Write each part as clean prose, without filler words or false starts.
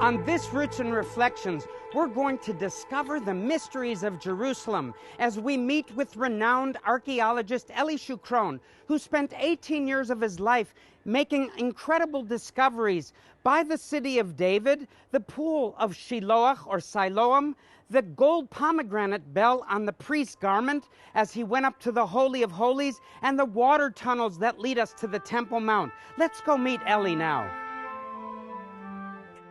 On this Roots and Reflections, we're going to discover the mysteries of Jerusalem as we meet with renowned archaeologist Eli Shukron, who spent 18 years of his life making incredible discoveries by the city of David, the pool of Shiloach or Siloam, the gold pomegranate bell on the priest's garment as he went up to the Holy of Holies, and the water tunnels that lead us to the Temple Mount. Let's go meet Eli now.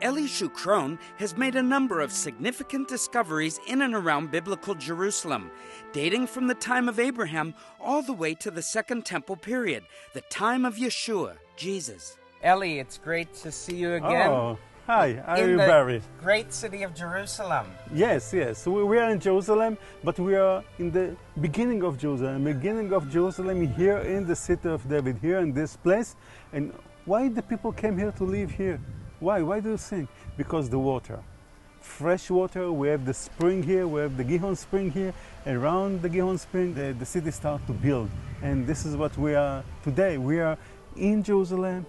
Eli Shukron has made a number of significant discoveries in and around biblical Jerusalem, dating from the time of Abraham all the way to the Second Temple period, the time of Yeshua, Jesus. Eli, it's great to see you again. Oh, hi, how are you, in the Barry? great city of Jerusalem. Yes. We are in Jerusalem, but we are in the beginning of Jerusalem here in the city of David, here in this place. And why the people came here to live here? Why? Why do you think? Because the water. Fresh water, we have the spring here, we have the Gihon spring here. Around the Gihon spring, the city starts to build. And this is what we are today. We are in Jerusalem,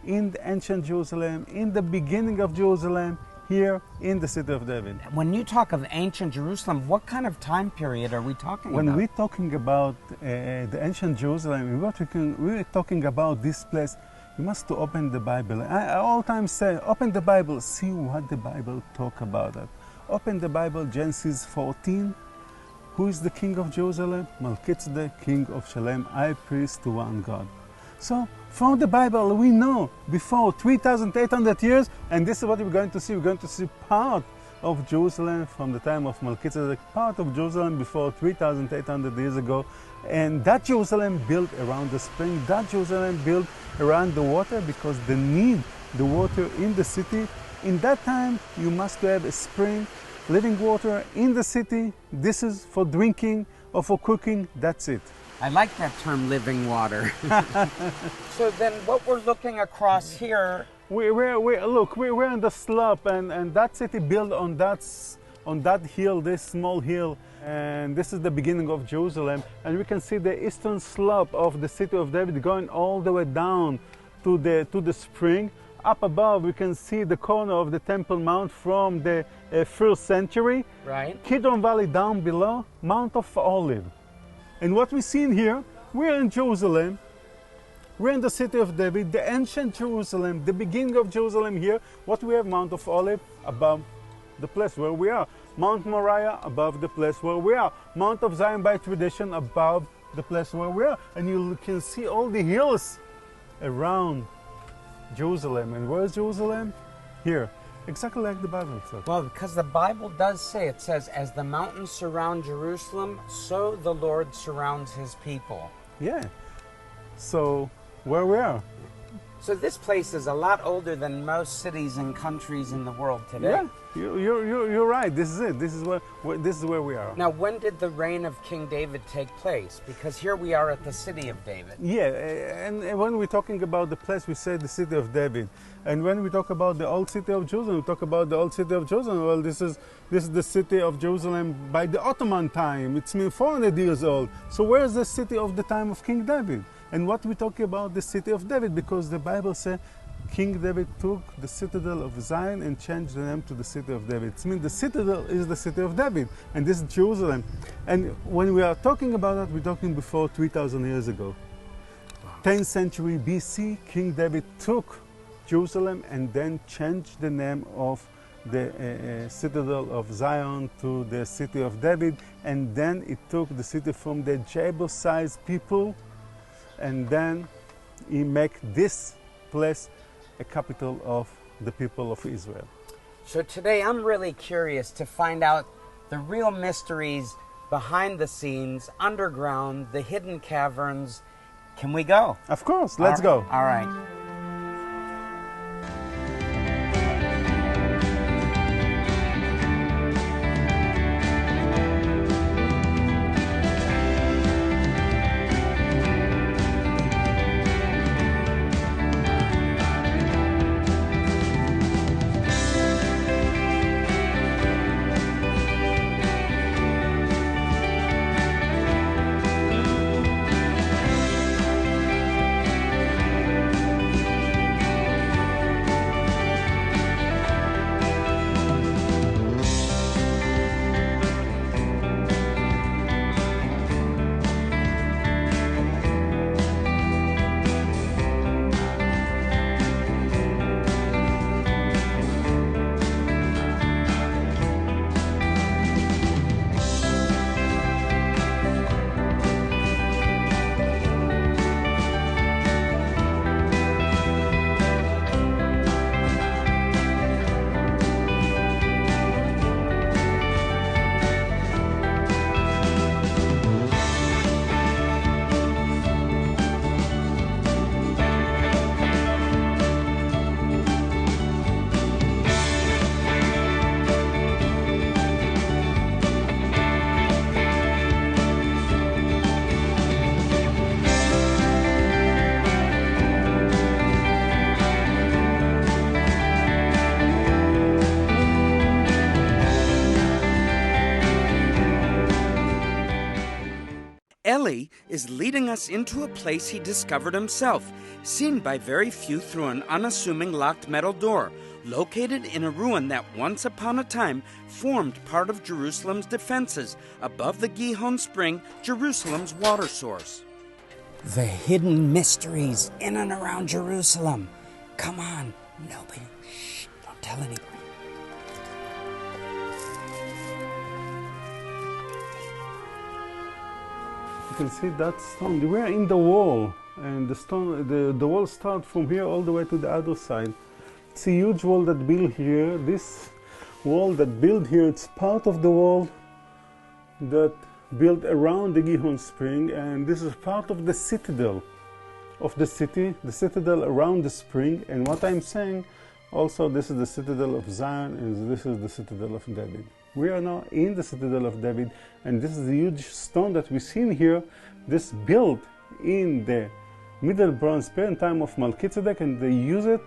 in the ancient Jerusalem, in the beginning of Jerusalem, here in the city of David. When you talk of ancient Jerusalem, what kind of time period are we talking about? When we're talking about the ancient Jerusalem, we're talking about this place. You must to open the Bible. I all time say, open the Bible, see what the Bible talk about it. Open the Bible, Genesis 14. Who is the king of Jerusalem? Melchizedek, king of Shalem, high priest to one God. So from the Bible we know before 3,800 years, and this is what we're going to see. We're going to see part of Jerusalem from the time of Melchizedek, part of Jerusalem before 3,800 years ago. And that Jerusalem built around the spring, that Jerusalem built around the water, because they need the water in the city. In that time, you must have a spring, living water in the city. This is for drinking or for cooking, that's it. I like that term, living water. So then what we're looking across here... We're on the slope, and that city built on that hill, this small hill, and this is the beginning of Jerusalem. And we can see the eastern slope of the city of David going all the way down to the spring. Up above, we can see the corner of the Temple Mount from the 1st century. Right. Kidron Valley down below, Mount of Olive. And what we see in here, we're in Jerusalem. We're in the city of David, the ancient Jerusalem, the beginning of Jerusalem here. What we have, Mount of Olive above the place where we are. Mount Moriah above the place where we are. Mount of Zion by tradition above the place where we are. And you can see all the hills around Jerusalem. And where is Jerusalem? Here. Exactly like the Bible says. Well, because the Bible does say, it says, as the mountains surround Jerusalem, so the Lord surrounds his people. Yeah. So, where we are. So this place is a lot older than most cities and countries in the world today. Yeah, you're right. This is it. This is where we are. Now, when did the reign of King David take place? Because here we are at the city of David. Yeah, and when we're talking about the place, we say the city of David. And when we talk about the old city of Jerusalem, we talk about the old city of Jerusalem. Well, this is the city of Jerusalem by the Ottoman time. It's been 400 years old. So where is the city of the time of King David? And what we talk about the city of David, because the Bible says King David took the citadel of Zion and changed the name to the city of David. It means the citadel is the city of David, and this is Jerusalem. And when we are talking about that, we're talking before 3,000 years ago. 10th century BC, King David took Jerusalem and then changed the name of the citadel of Zion to the city of David, and then it took the city from the Jebusite people, and then he make this place a capital of the people of Israel. So today I'm really curious to find out the real mysteries behind the scenes, underground, the hidden caverns. Can we go? Of course, let's go. All right. Eli is leading us into a place he discovered himself, seen by very few through an unassuming locked metal door, located in a ruin that once upon a time formed part of Jerusalem's defenses above the Gihon Spring, Jerusalem's water source. The hidden mysteries in and around Jerusalem. Come on, nobody, shh, don't tell anybody. You can see that stone. We are in the wall, and the stone, the wall starts from here all the way to the other side. It's a huge wall that built here. This wall that built here, it's part of the wall that built around the Gihon Spring, and this is part of the citadel of the city, the citadel around the spring. And what I'm saying, also this is the citadel of Zion, and this is the citadel of David. We are now in the citadel of David, and this is the huge stone that we see here. This built in the Middle Bronze period, time of Melchizedek, and they use it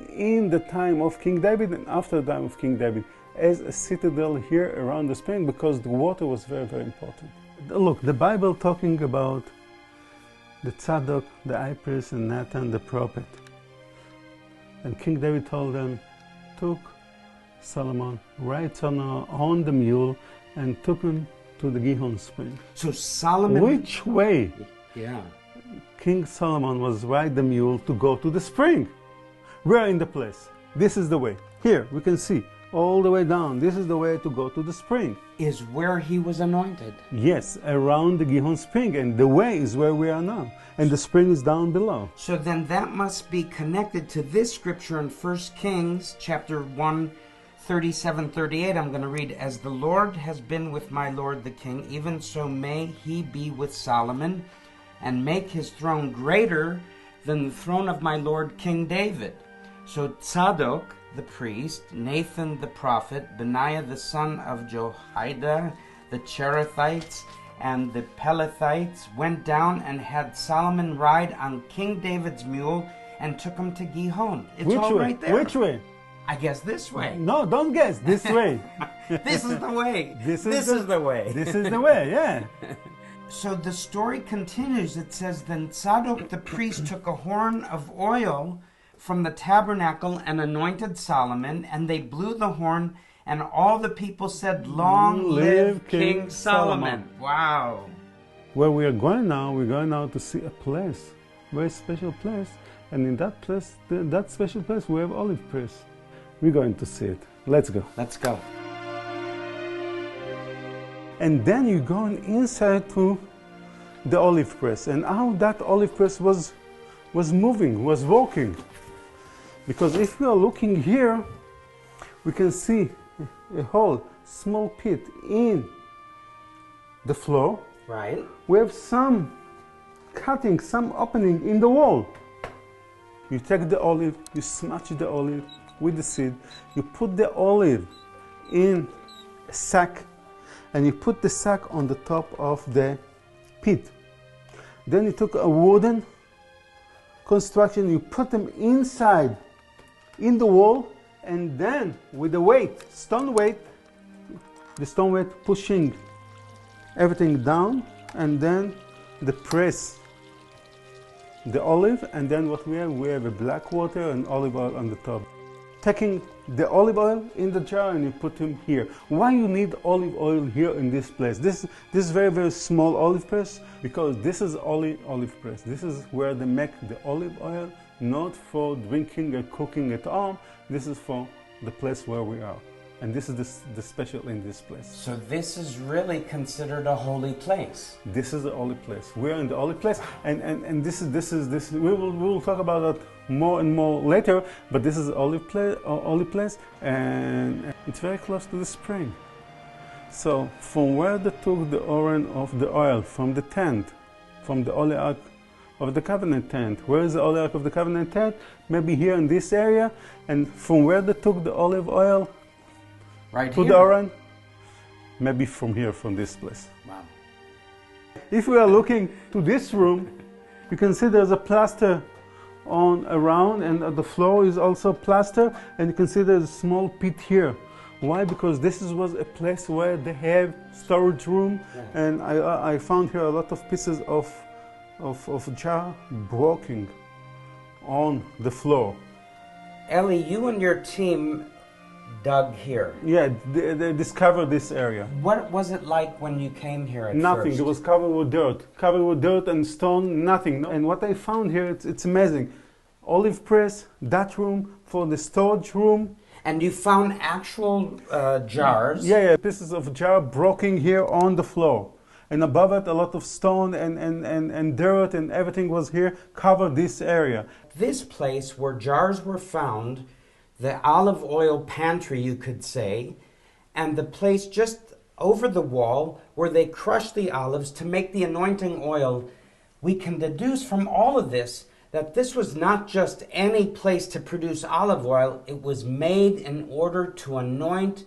in the time of King David and after the time of King David as a citadel here around the spring, because the water was very, very important. Look, the Bible talking about the Tzadok, the high priest, and Nathan, the prophet. And King David told them, took Solomon right on the mule and took him to the Gihon Spring. So Solomon... Which way? Yeah. King Solomon was ride the mule to go to the spring. We're in the place. This is the way. Here, we can see all the way down. This is the way to go to the spring. Is where he was anointed. Yes, around the Gihon Spring, and the way is where we are now. And the spring is down below. So then that must be connected to this scripture in 1 Kings chapter 1, 37, 38. I'm going to read, as the Lord has been with my Lord the king, even so may he be with Solomon, and make his throne greater than the throne of my Lord King David. So Tzadok, the priest, Nathan the prophet, Benaiah the son of Jehoiada, the Cherethites, and the Pelethites went down and had Solomon ride on King David's mule and took him to Gihon. It's Which all way? right there. Which way? I guess this way. No, don't guess. This way. This is the way. This is the way. This is the way, yeah. So the story continues. It says, then Tzadok the priest took a horn of oil from the tabernacle and anointed Solomon, and they blew the horn, and all the people said, long live King Solomon. Wow. Where we are going now, we're going now to see a place, very special place. And in that place, that special place, we have olive press. We're going to see it. Let's go. Let's go. And then you're going inside to the olive press, and how that olive press was moving, was walking. Because if we are looking here, we can see a hole, small pit in the floor. Right. We have some cutting, some opening in the wall. You take the olive, you smash the olive with the seed, you put the olive in a sack, and you put the sack on the top of the pit. Then you took a wooden construction, you put them inside in the wall, and then with the weight, stone weight, the stone weight pushing everything down, and then the press the olive, and then what we have a black water and olive oil on the top. Taking the olive oil in the jar and you put them here. Why you need olive oil here in this place? This is very, very small olive press, because this is olive press. This is where they make the olive oil, not for drinking and cooking at home. This is for the place where we are. And this is the special in this place. So this is really considered a holy place. This is the holy place. We're in the holy place, and this is we will talk about that more and more later. But this is the holy place, and it's very close to the spring. So from where they took the oren of the oil from the tent, from the Holy Ark of the Covenant tent. Where is the Holy Ark of the Covenant tent? Maybe here in this area. And from where they took the olive oil. Right to here. the Oran, maybe from here, from this place. Wow. If we are looking to this room, you can see there's a plaster on around, and the floor is also plaster, and you can see there's a small pit here. Why? Because was a place where they have storage room, and I found here a lot of pieces of jar broken on the floor. Eli, you and your team dug here. Yeah, they discovered this area. What was it like when you came here at Nothing. first? It was covered with dirt and stone, nothing. And what I found here, it's amazing. Olive press, that room for the storage room. And you found actual jars? Yeah, pieces of jar broken here on the floor. And above it, a lot of stone and dirt and everything was here, covered this area. This place where jars were found, the olive oil pantry, you could say, and the place just over the wall where they crushed the olives to make the anointing oil, we can deduce from all of this that this was not just any place to produce olive oil, it was made in order to anoint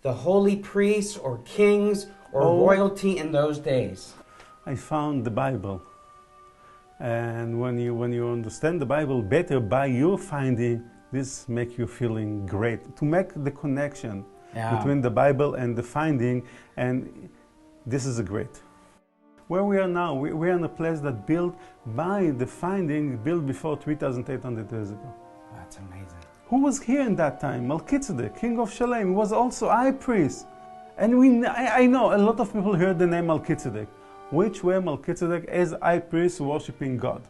the holy priests or kings or royalty in those days. I found the Bible. And when you understand the Bible better by your finding, this makes you feeling great. To make the connection between the Bible and the finding, and this is great. Where we are now, we are in a place that built by the finding, built before 3,800 years ago. That's amazing. Who was here in that time? Melchizedek, king of Shalem. He was also high priest. And I know a lot of people heard the name Melchizedek, which were Melchizedek as high priest worshiping God.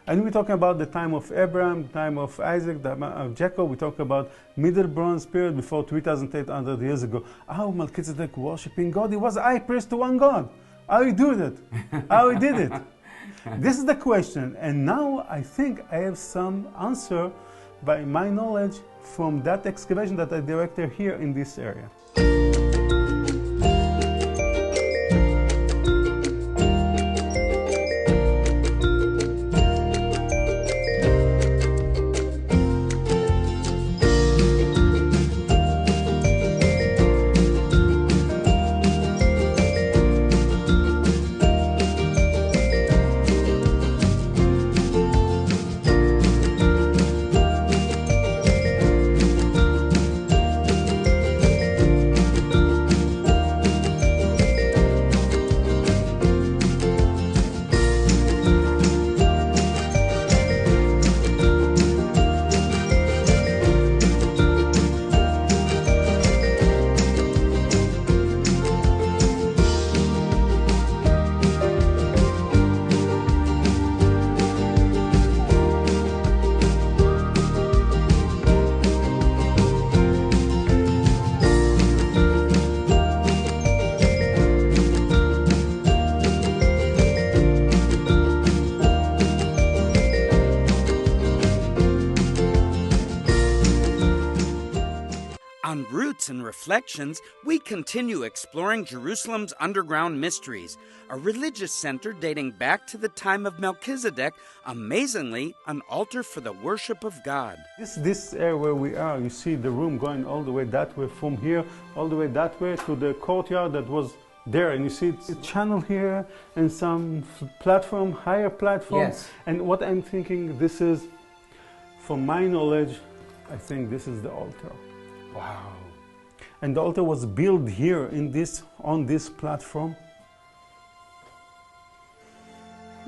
And we're talking about the time of Abraham, the time of Isaac, the time of Jacob. We talk about Middle Bronze period before 3,800 years ago. How Melchizedek worshiping God? He was high priest to one God. How he do that? How he did it? This is the question. And now I think I have some answer by my knowledge from that excavation that I directed here in this area. On Roots and Reflections, we continue exploring Jerusalem's underground mysteries, a religious center dating back to the time of Melchizedek, amazingly, an altar for the worship of God. This area where we are, you see the room going all the way that way, from here all the way that way to the courtyard that was there. And you see it's a channel here and some platform, higher platform. Yes. And what I'm thinking, this is, from my knowledge, I think this is the altar. Wow. And the altar was built here on this platform.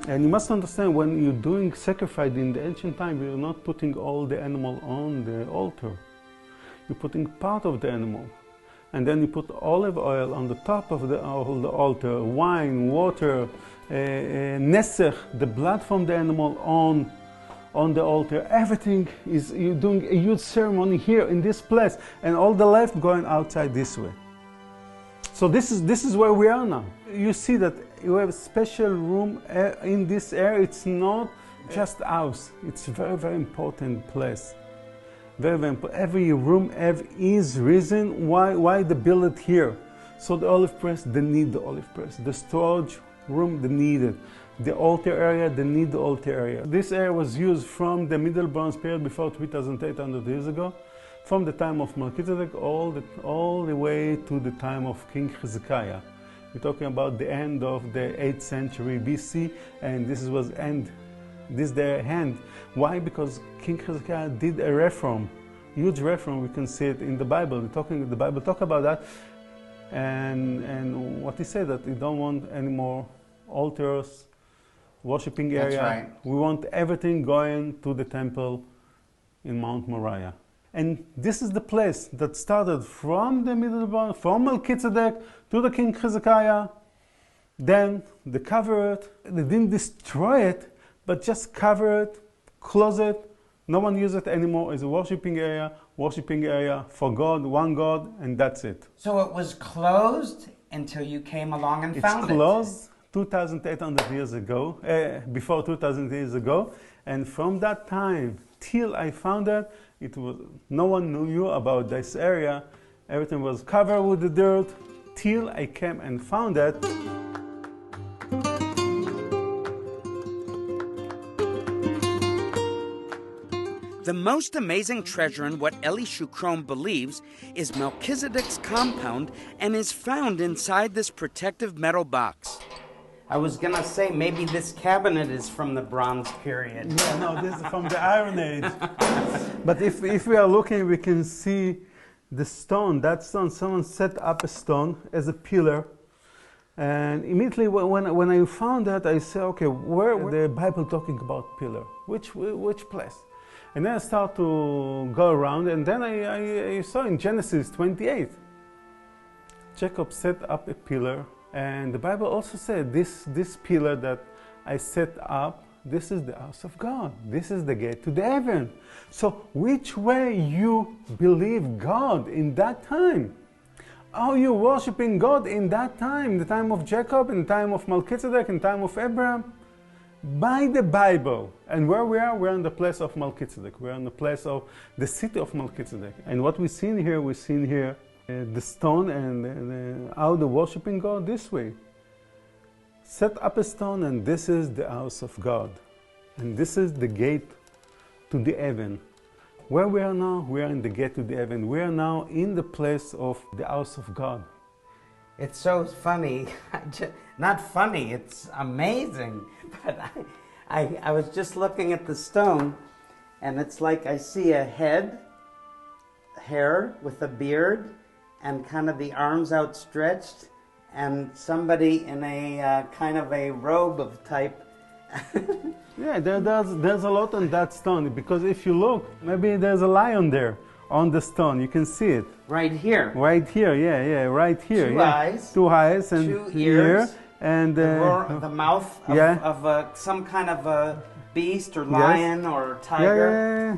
And you must understand, when you're doing sacrifice in the ancient time, you're not putting all the animal on the altar. You're putting part of the animal. And then you put olive oil on the top of the altar, wine, water, nesech, the blood from the animal on the altar. Everything is, you're doing a huge ceremony here in this place, and all the life going outside this way. So this is where we are now. You see that you have a special room in this area. It's not just house. It's a very, very important place. Very, very important. Every room is reason why they build it here. So the olive press, they need the olive press. The storage room, they need it. The altar area, they need the altar area. This area was used from the Middle Bronze period before 3,800 years ago, from the time of Melchizedek all the way to the time of King Hezekiah. We're talking about the end of the 8th century BC, and this was the end. Why? Because King Hezekiah did a reform huge reference. We can see it in the Bible. The Bible talk about that, and what he said, that we don't want any more altars, worshiping area. That's right. We want everything going to the temple in Mount Moriah. And this is the place that started from the middle, from Melchizedek to the King Hezekiah. Then they cover it. They didn't destroy it, but just cover it, close it. No one uses it anymore as a worshiping area for God, one God, and that's it. So it was closed until you came along and found it. It's closed 2,800 years ago, before 2,000 years ago, and from that time till I found it, no one knew about this area. Everything was covered with the dirt till I came and found it. The most amazing treasure in what Eli Shukron believes is Melchizedek's compound and is found inside this protective metal box. I was gonna say maybe this cabinet is from the Bronze period. Yeah, no, this is from the Iron Age. But if we are looking, we can see the stone. That stone, someone set up a stone as a pillar. And immediately when I found that, I said, okay, where the Bible talking about pillar? Which place? And then I start to go around, and then I saw in Genesis 28, Jacob set up a pillar, and the Bible also said this pillar that I set up, this is the house of God. This is the gate to the heaven. So which way you believe God in that time? Are you worshiping God in that time, the time of Jacob, in the time of Melchizedek, in the time of Abraham? By the Bible. And where we are, we're in the place of Melchizedek. We're in the place of the city of Melchizedek. And what we've seen here the stone and how the worshiping God this way. Set up a stone, and this is the house of God. And this is the gate to the heaven. Where we are now, we are in the gate to the heaven. We are now in the place of the house of God. It's so funny. Not funny, it's amazing. But I was just looking at the stone, and it's like I see a head, hair with a beard, and kind of the arms outstretched, and somebody in a kind of a robe of type. Yeah, there's a lot on that stone, because if you look, maybe there's a lion there on the stone. You can see it. Right here. Right here, yeah, right here. Two eyes. Two eyes and 2 ears. And the mouth of some kind of a beast or lion or tiger. Yeah.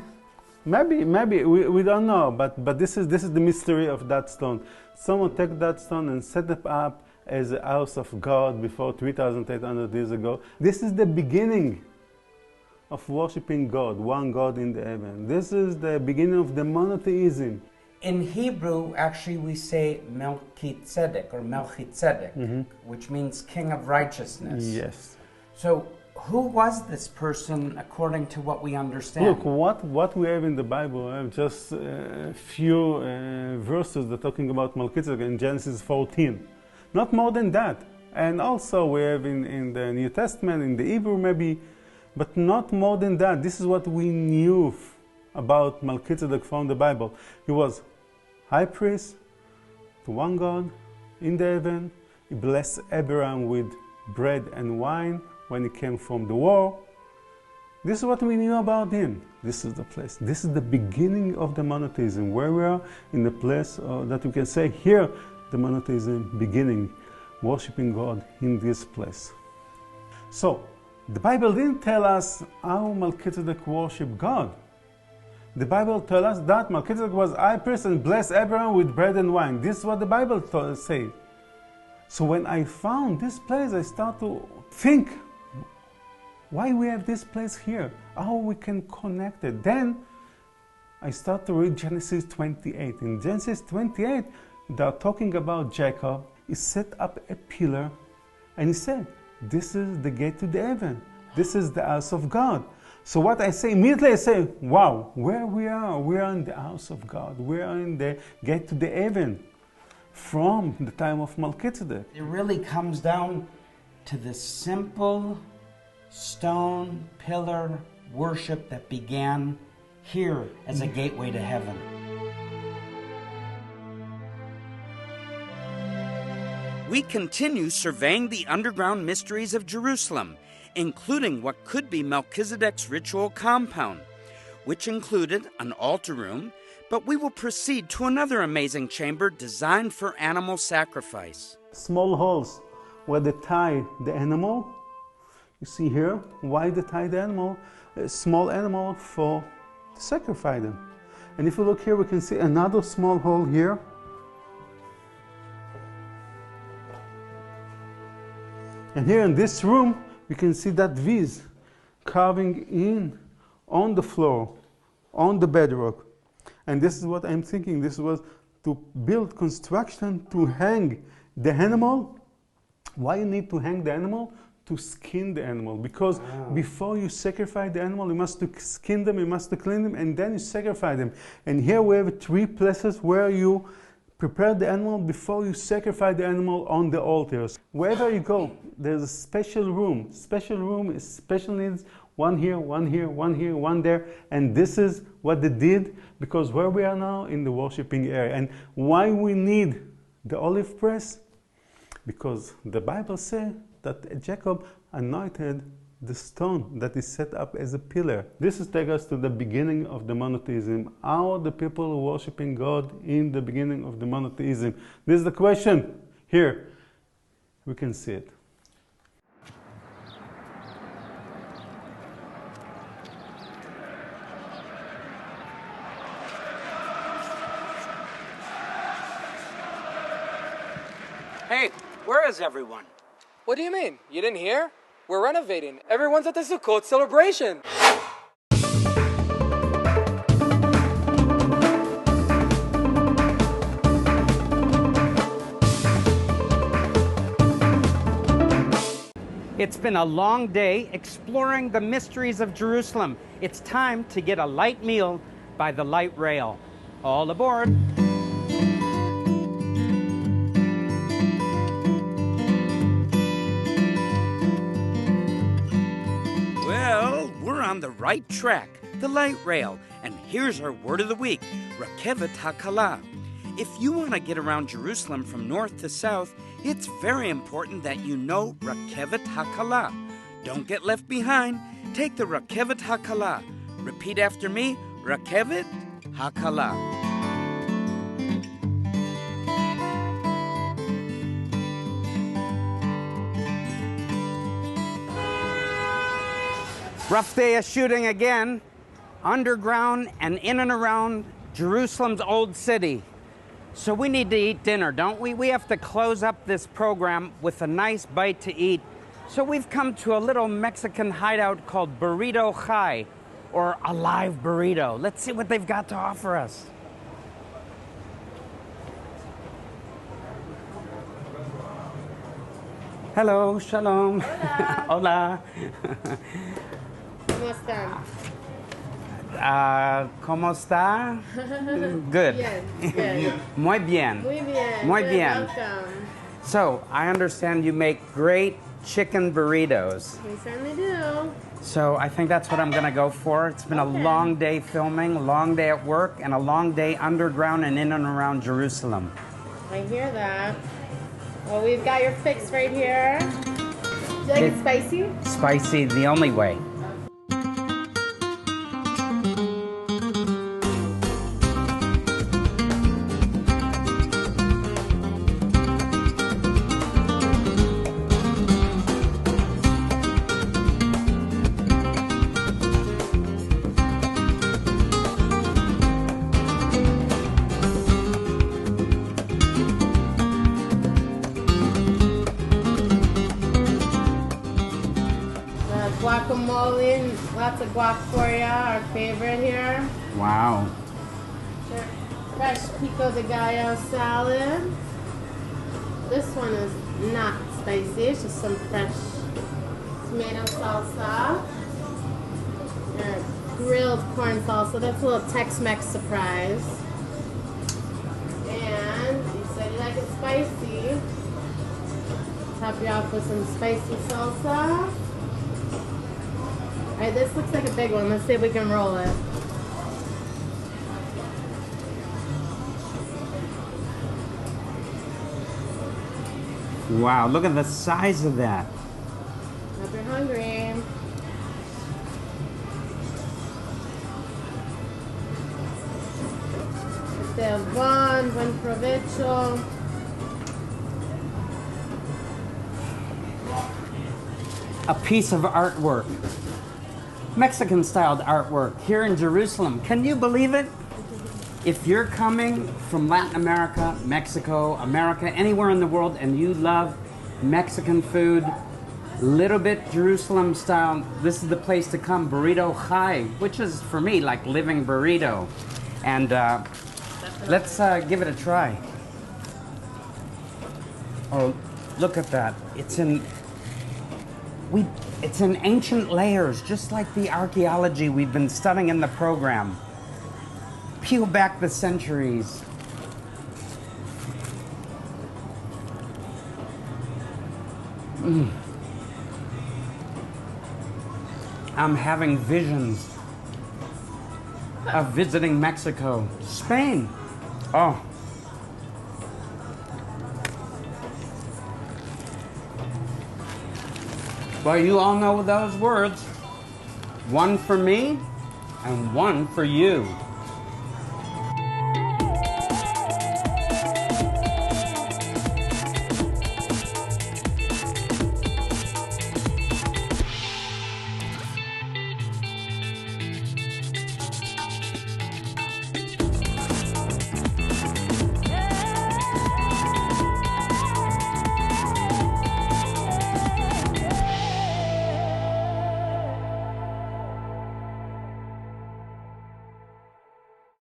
Maybe we don't know, but this is the mystery of that stone. Someone took that stone and set it up as a house of God before 3,800 years ago. This is the beginning of worshiping God, one God in the heaven. This is the beginning of the monotheism. In Hebrew, actually, we say Melchizedek or Melchizedek, which means King of Righteousness. Yes. So, who was this person according to what we understand? Look, what we have in the Bible, I have just a few verses that are talking about Melchizedek in Genesis 14. Not more than that. And also we have in the New Testament, in the Hebrew maybe, but not more than that. This is what we knew about Melchizedek from the Bible. He was high priest to one God in the heaven. He blessed Abraham with bread and wine when he came from the war. This is what we knew about him. This is the place. This is the beginning of the monotheism, where we are in the place that we can say here, the monotheism beginning, worshiping God in this place. So, the Bible didn't tell us how Melchizedek worshiped God. The Bible tells us that Melchizedek was high priest and blessed Abraham with bread and wine. This is what the Bible says. So when I found this place, I start to think, why we have this place here? How we can connect it? Then I start to read Genesis 28. In Genesis 28, they're talking about Jacob. He set up a pillar and he said, this is the gate to the heaven. This is the house of God. So what I say, immediately I say, wow, where we are in the house of God. We are in the gate to the heaven from the time of Melchizedek. It really comes down to the simple stone pillar worship that began here as a gateway to heaven. We continue surveying the underground mysteries of Jerusalem, including what could be Melchizedek's ritual compound, which included an altar room, but we will proceed to another amazing chamber designed for animal sacrifice. Small holes where they tie the animal. You see here why they tie the animal, a small animal for to sacrifice them. And if you look here, we can see another small hole here. And here in this room, you can see that V's carving in on the floor, on the bedrock. And this is what I'm thinking. This was to build construction to hang the animal. Why you need to hang the animal? To skin the animal. Because before you sacrifice the animal, you must skin them, you must clean them, and then you sacrifice them. And here we have 3 places where you prepare the animal before you sacrifice the animal on the altars. Wherever you go, there's a special room. Special room is special needs. One here, one here, one here, one there. And this is what they did, because where we are now in the worshiping area. And why we need the olive press? Because the Bible says that Jacob anointed the stone that is set up as a pillar. This is take us to the beginning of the monotheism. How the people are worshiping God in the beginning of the monotheism? This is the question. Here, we can see it. Hey, where is everyone? What do you mean? You didn't hear? We're renovating. Everyone's at the Sukkot celebration. It's been a long day exploring the mysteries of Jerusalem. It's time to get a light meal by the light rail. All aboard. Well, we're on the right track, the light rail, and here's our word of the week, Rakevet HaKala. If you want to get around Jerusalem from north to south, it's very important that you know Rakevet HaKala. Don't get left behind. Take the Rakevet HaKala. Repeat after me, Rakevet HaKala. Rough day of shooting again, underground and in and around Jerusalem's old city. So we need to eat dinner, don't we? We have to close up this program with a nice bite to eat. So we've come to a little Mexican hideout called Burrito Chai, or a live burrito. Let's see what they've got to offer us. Hello, shalom. Hola. Hola. ¿Cómo están? ¿Cómo está? Good. Bien, good. Muy bien. Muy bien. Muy Good, bien. Welcome. So, I understand you make great chicken burritos. We certainly do. So, I think that's what I'm going to go for. It's been a long day filming, a long day at work, and a long day underground and in and around Jerusalem. I hear that. Well, we've got your fix right here. Do you like it spicy? Spicy, the only way. Guacamole, lots of guac for you, our favorite here. Wow. Fresh pico de gallo salad. This one is not spicy, it's just some fresh tomato salsa. Grilled corn salsa, that's a little Tex-Mex surprise. And you said you like it spicy. Top you off with some spicy salsa. Alright, this looks like a big one. Let's see if we can roll it. Wow, look at the size of that. Hope you're hungry. Buon provecho. A piece of artwork. Mexican-styled artwork here in Jerusalem. Can you believe it? If you're coming from Latin America, Mexico, America, anywhere in the world, and you love Mexican food, little bit Jerusalem style, this is the place to come. Burrito Chai, which is for me like living burrito. And let's give it a try. Oh, look at that. It's in ancient layers, just like the archaeology we've been studying in the program. Peel back the centuries. I'm having visions of visiting Mexico, Spain. Oh. Well, you all know those words. One for me and one for you.